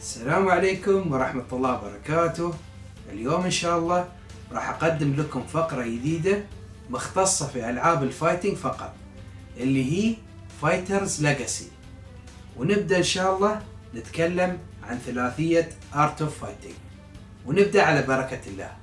السلام عليكم ورحمة الله وبركاته. اليوم إن شاء الله راح أقدم لكم فقرة جديدة مختصة في ألعاب الفايتنج فقط، اللي هي فايترز ليجاسي. ونبدأ إن شاء الله نتكلم عن ثلاثية آرت أوف فايتنج، ونبدأ على بركة الله.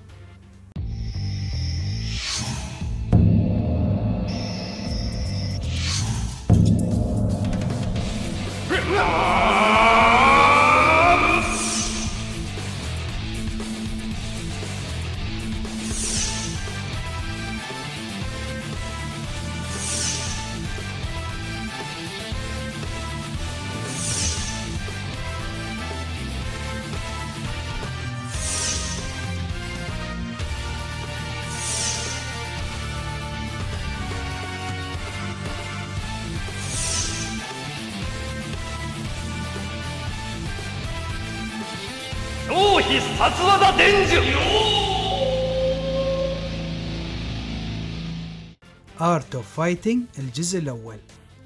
آرت أوف فايتنج الجزء الأول،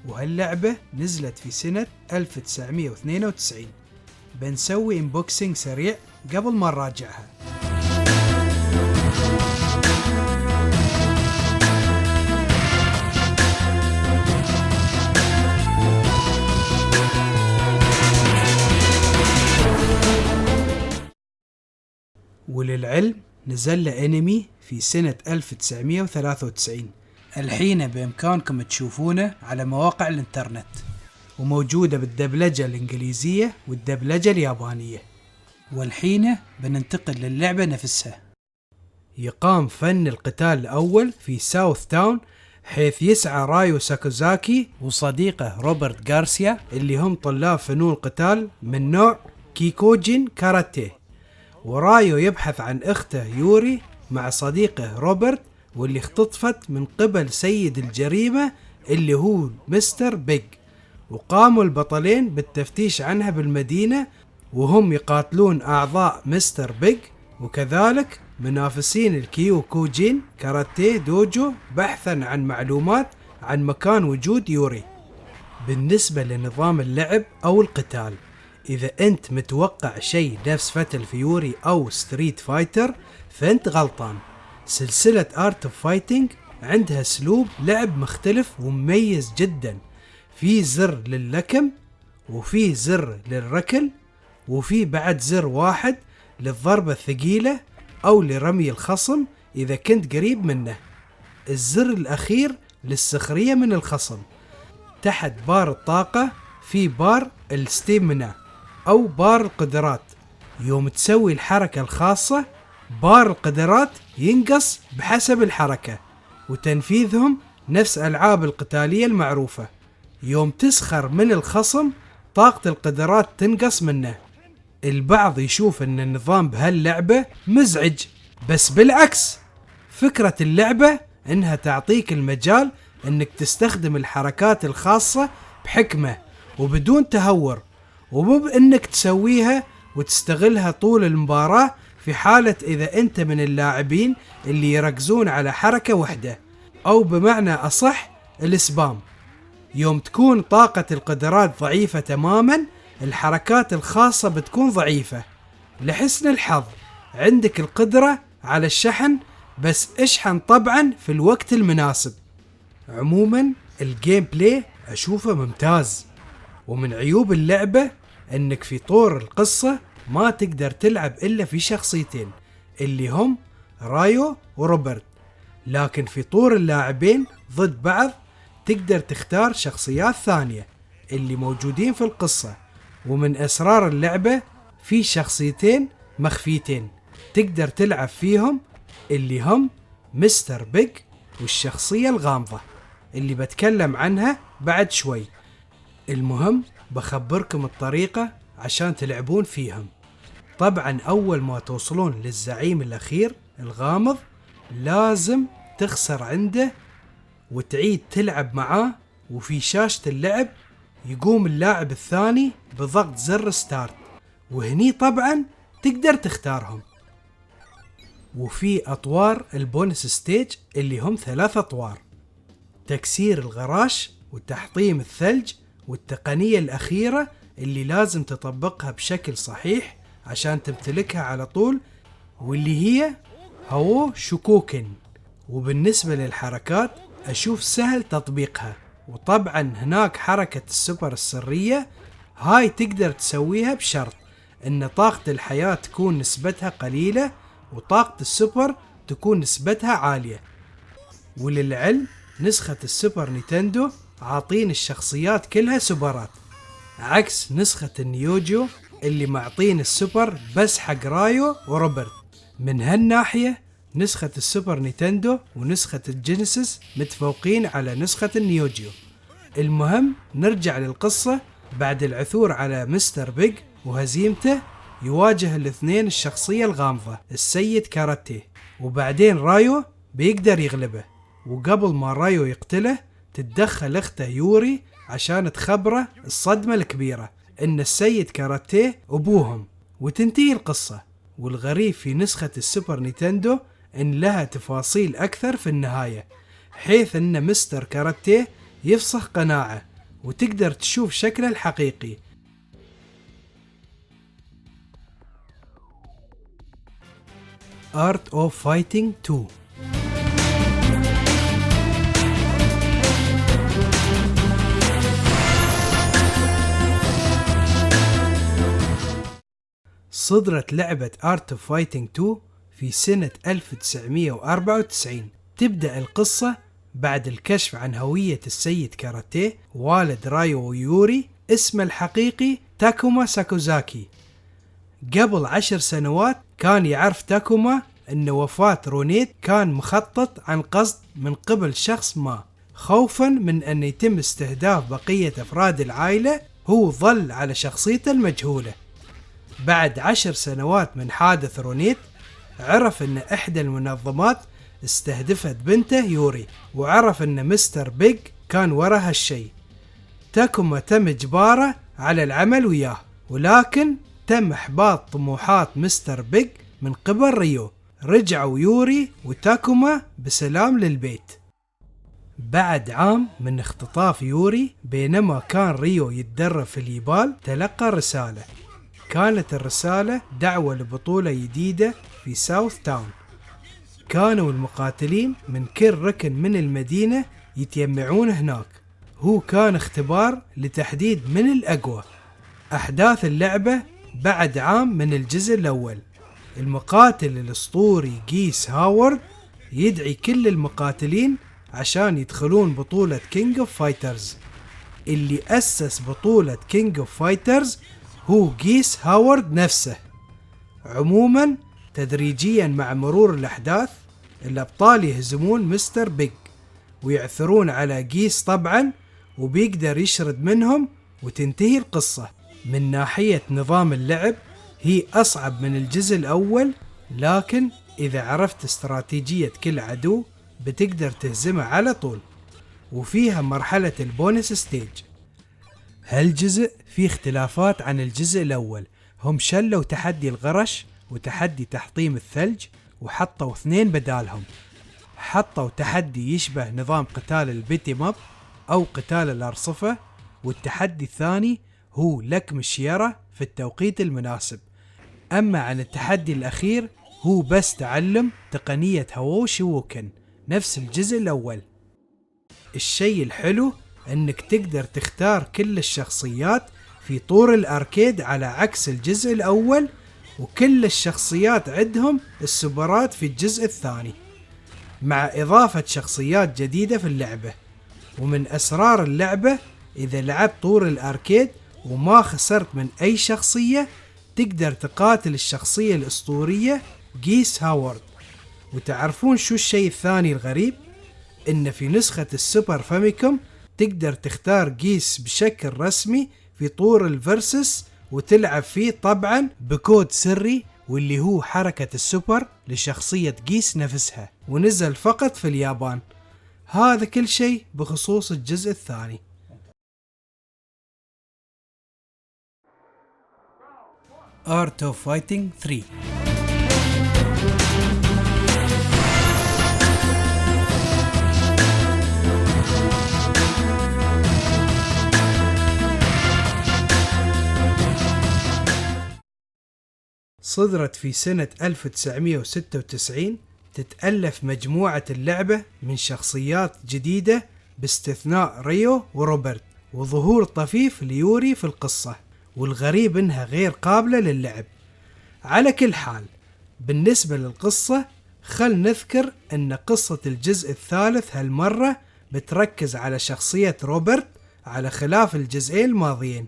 وهاللعبة نزلت في سنة 1992. بنسوي انبوكسينج سريع قبل ما نراجعها. وللعلم نزل له انمي في سنة 1993. الحين بإمكانكم تشوفونه على مواقع الانترنت، وموجودة بالدبلجة الإنجليزية والدبلجة اليابانية. والحين بننتقل للعبة نفسها. يقام فن القتال الأول في ساوث تاون، حيث يسعى رايو ساكوزاكي وصديقه روبرت غارسيا، اللي هم طلاب فنون القتال من نوع كيكوجين كاراتيه. ورايو يبحث عن اخته يوري مع صديقه روبرت، واللي اختطفت من قبل سيد الجريمة اللي هو مستر بيج. وقاموا البطلين بالتفتيش عنها بالمدينة، وهم يقاتلون أعضاء مستر بيج، وكذلك منافسين الكيوكوجين كاراتيه دوجو بحثا عن معلومات عن مكان وجود يوري. بالنسبة لنظام اللعب أو القتال، إذا أنت متوقع شيء نفس فتل فيوري أو ستريت فايتر فأنت غلطان. سلسلة آرت أوف فايتنج عندها أسلوب لعب مختلف ومميز جدا. في زر لللكم، وفي زر للركل، وفي بعد زر واحد للضربة الثقيلة أو لرمي الخصم إذا كنت قريب منه. الزر الأخير للسخرية من الخصم. تحت بار الطاقة في بار الستيمنا أو بار القدرات. يوم تسوي الحركة الخاصة، بار القدرات ينقص بحسب الحركة، وتنفيذهم نفس ألعاب القتالية المعروفة. يوم تسخر من الخصم، طاقة القدرات تنقص منه. البعض يشوف أن النظام بهاللعبة مزعج، بس بالعكس، فكرة اللعبة أنها تعطيك المجال أنك تستخدم الحركات الخاصة بحكمة وبدون تهور، ومو بأنك تسويها وتستغلها طول المباراة، في حالة إذا أنت من اللاعبين اللي يركزون على حركة واحدة، أو بمعنى أصح السبام. يوم تكون طاقة القدرات ضعيفة تماما، الحركات الخاصة بتكون ضعيفة. لحسن الحظ عندك القدرة على الشحن، بس اشحن طبعا في الوقت المناسب. عموما الجيم بلاي أشوفه ممتاز. ومن عيوب اللعبة أنك في طور القصة ما تقدر تلعب إلا في شخصيتين، اللي هم رايو وروبرت. لكن في طور اللاعبين ضد بعض تقدر تختار شخصيات ثانية اللي موجودين في القصة. ومن أسرار اللعبة في شخصيتين مخفيتين تقدر تلعب فيهم، اللي هم مستر بيج والشخصية الغامضة اللي بتكلم عنها بعد شوي. المهم بخبركم الطريقة عشان تلعبون فيهم. طبعا أول ما توصلون للزعيم الأخير الغامض، لازم تخسر عنده وتعيد تلعب معاه. وفي شاشة اللعب يقوم اللاعب الثاني بضغط زر ستارت، وهني طبعا تقدر تختارهم. وفي أطوار البونس ستيج اللي هم 3 أطوار: تكسير الغراش وتحطيم الثلج، والتقنية الأخيرة اللي لازم تطبقها بشكل صحيح عشان تمتلكها على طول، واللي هي هو شوكوكن. وبالنسبة للحركات أشوف سهل تطبيقها، وطبعا هناك حركة السوبر السرية، هاي تقدر تسويها بشرط ان طاقة الحياة تكون نسبتها قليلة وطاقة السوبر تكون نسبتها عالية. وللعلم نسخة السوبر نينتندو عاطين الشخصيات كلها سوبرات، عكس نسخة النيوجيو اللي معطين السوبر بس حق رايو وروبرت. من هالناحية نسخة السوبر نينتندو ونسخة الجينيسيس متفوقين على نسخة النيوجيو. المهم نرجع للقصة. بعد العثور على مستر بيج وهزيمته، يواجه الاثنين الشخصية الغامضة السيد كاراتيه، وبعدين رايو بيقدر يغلبه. وقبل ما رايو يقتله تتدخل اخته يوري عشان تخبره الصدمة الكبيرة ان السيد كاراتيه ابوهم، وتنتهي القصة. والغريب في نسخة السوبر نينتندو ان لها تفاصيل اكثر في النهاية، حيث ان مستر كاراتيه يفسخ قناعه وتقدر تشوف شكله الحقيقي. Art of Fighting 2. صدرت لعبة Art of Fighting 2 في سنة 1994. تبدأ القصة بعد الكشف عن هوية السيد كاراتيه والد رايو ويوري، اسمه الحقيقي تاكوما ساكوزاكي. قبل 10 سنوات كان يعرف تاكوما أن وفاة رونيت كان مخطط عن قصد من قبل شخص ما، خوفا من أن يتم استهداف بقية أفراد العائلة. هو ظل على شخصيته المجهولة. بعد 10 سنوات من حادث رونيت، عرف أن إحدى المنظمات استهدفت بنته يوري، وعرف أن مستر بيج كان وراء هالشي. تاكوما تم إجباره على العمل وياه، ولكن تم إحباط طموحات مستر بيج من قبل ريو. رجعوا يوري وتاكوما بسلام للبيت. بعد عام من اختطاف يوري، بينما كان ريو يتدرب في اليابان، تلقى رسالة. كانت الرسالة دعوة لبطولة جديدة في ساوث تاون. كانوا المقاتلين من كل ركن من المدينة يتجمعون هناك. هو كان اختبار لتحديد من الأقوى. أحداث اللعبة بعد عام من الجزء الأول. المقاتل الأسطوري جيس هاورد يدعي كل المقاتلين عشان يدخلون بطولة كينج اوف فايترز. اللي أسس بطولة كينج اوف فايترز هو جيس هاورد نفسه. عموما تدريجيا مع مرور الأحداث، الأبطال يهزمون مستر بيج ويعثرون على جيس طبعا، وبيقدر يشرد منهم وتنتهي القصة. من ناحية نظام اللعب هي أصعب من الجزء الأول، لكن إذا عرفت استراتيجية كل عدو بتقدر تهزمه على طول. وفيها مرحلة البونس ستيج. هالجزء فيه اختلافات عن الجزء الأول. هم شلوا تحدي الغرش وتحدي تحطيم الثلج وحطوا 2 بدالهم. حطوا تحدي يشبه نظام قتال البيتي ماب أو قتال الأرصفة، والتحدي الثاني هو لكم الشيرة في التوقيت المناسب. أما عن التحدي الأخير هو بس تعلم تقنية هوو شووكن نفس الجزء الأول. الشيء الحلو أنك تقدر تختار كل الشخصيات في طور الأركيد على عكس الجزء الأول، وكل الشخصيات عندهم السوبرات في الجزء الثاني، مع إضافة شخصيات جديدة في اللعبة. ومن أسرار اللعبة، إذا لعبت طور الأركيد وما خسرت من أي شخصية، تقدر تقاتل الشخصية الأسطورية جيس هاورد. وتعرفون شو الشيء الثاني الغريب؟ إن في نسخة السوبر فاميكوم تقدر تختار جيس بشكل رسمي في طور الفيرسس وتلعب فيه طبعا بكود سري، واللي هو حركة السوبر لشخصية جيس نفسها، ونزل فقط في اليابان. هذا كل شيء بخصوص الجزء الثاني. Art of Fighting 3. صدرت في سنة 1996. تتألف مجموعة اللعبة من شخصيات جديدة باستثناء ريو وروبرت، وظهور طفيف ليوري في القصة، والغريب انها غير قابلة للعب. على كل حال، بالنسبة للقصة خل نذكر ان قصة الجزء الثالث هالمرة بتركز على شخصية روبرت على خلاف الجزئين الماضيين.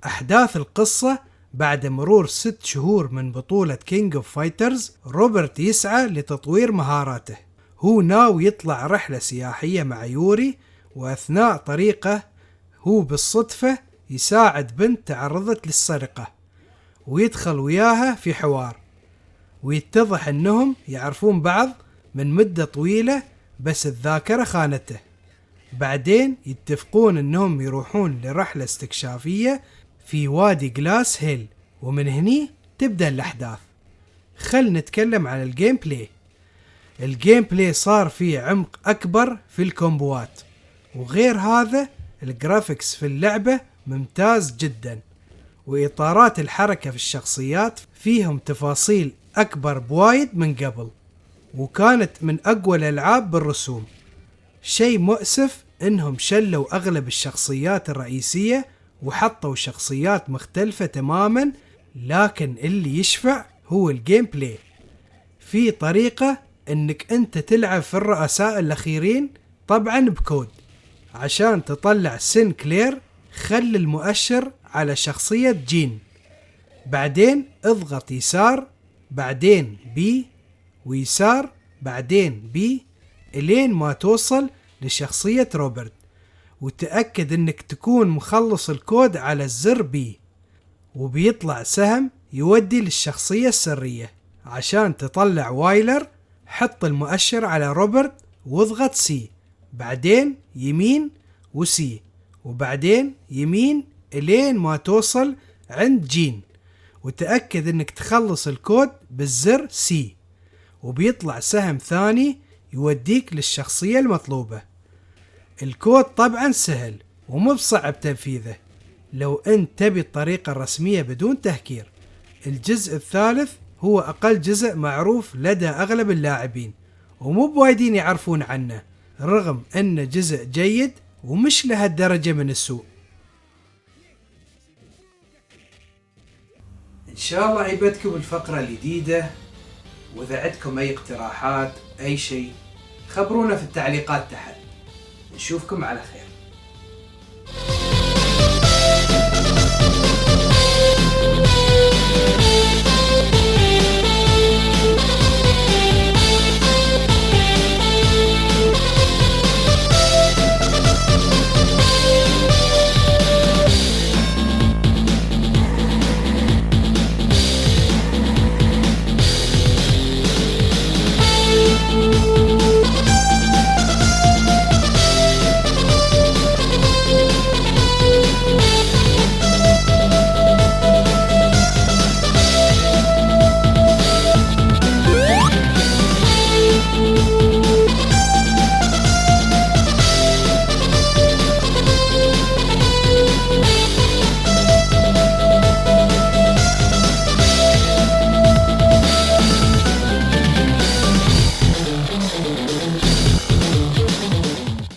أحداث القصة بعد مرور 6 شهور من بطولة كينج اوف فايترز، روبرت يسعى لتطوير مهاراته. هو ناوي يطلع رحلة سياحية مع يوري، وأثناء طريقه هو بالصدفة يساعد بنت تعرضت للسرقة، ويدخل وياها في حوار، ويتضح أنهم يعرفون بعض من مدة طويلة بس الذاكرة خانته. بعدين يتفقون أنهم يروحون لرحلة استكشافية في وادي جلاس هيل، ومن هني تبدأ الأحداث. خل نتكلم عن الجيم بلاي. الجيم بلاي صار فيه عمق أكبر في الكومبوات، وغير هذا الجرافيكس في اللعبة ممتاز جدا، وإطارات الحركة في الشخصيات فيهم تفاصيل أكبر بوايد من قبل، وكانت من أقوى الألعاب بالرسوم. شيء مؤسف إنهم شلوا أغلب الشخصيات الرئيسية وحطوا شخصيات مختلفة تماما، لكن اللي يشفع هو الجيم بلاي. في طريقة إنك أنت تلعب في الرؤساء الأخيرين، طبعا بكود. عشان تطلع سينكلير خل المؤشر على شخصية جين، بعدين اضغط يسار، بعدين بي، ويسار، بعدين بي، إلين ما توصل لشخصية روبرت، وتأكد انك تكون مخلص الكود على الزر بي، وبيطلع سهم يودي للشخصية السرية. عشان تطلع وايلر حط المؤشر على روبرت واضغط سي، بعدين يمين وسي، وبعدين يمين إلين ما توصل عند جين، وتأكد انك تخلص الكود بالزر سي، وبيطلع سهم ثاني يوديك للشخصية المطلوبة. الكود طبعا سهل ومو بصعب تنفيذه لو انت تبي الطريقة الرسمية بدون تهكير. الجزء الثالث هو أقل جزء معروف لدى أغلب اللاعبين، ومو بوايدين يعرفون عنه، رغم أنه جزء جيد ومش لهالدرجة من السوء. إن شاء الله عجبتكم الفقرة الجديدة، وإذا عندكم أي اقتراحات أي شيء خبرونا في التعليقات تحت. نشوفكم على خير.